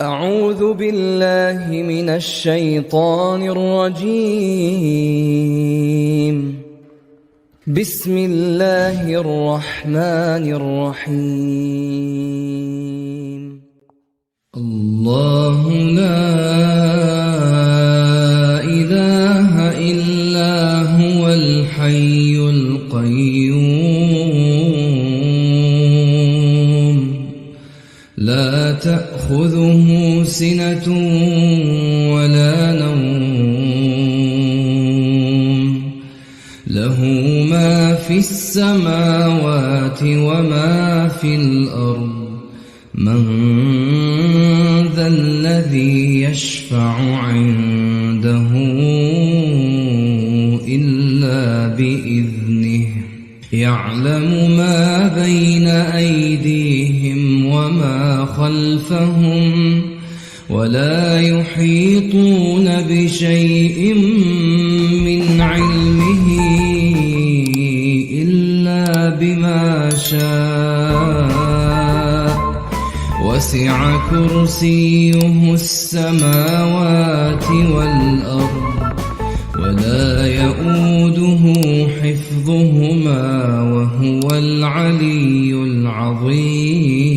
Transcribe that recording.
أعوذ بالله من الشيطان الرجيم. بسم الله الرحمن الرحيم. الله لا إله إلا هو الحي القيوم لا تأخذه سنة ولا نوم له ما في السماوات وما في الأرض من ذا الذي يشفع عنده إلا بإذنه يعلم ما بين أيديهم وما خلفهم ولا يحيطون بشيء من علمه إلا بما شاء وسع كرسيه السماوات والأرض ولا يؤوده حفظهما وهو العلي العظيم.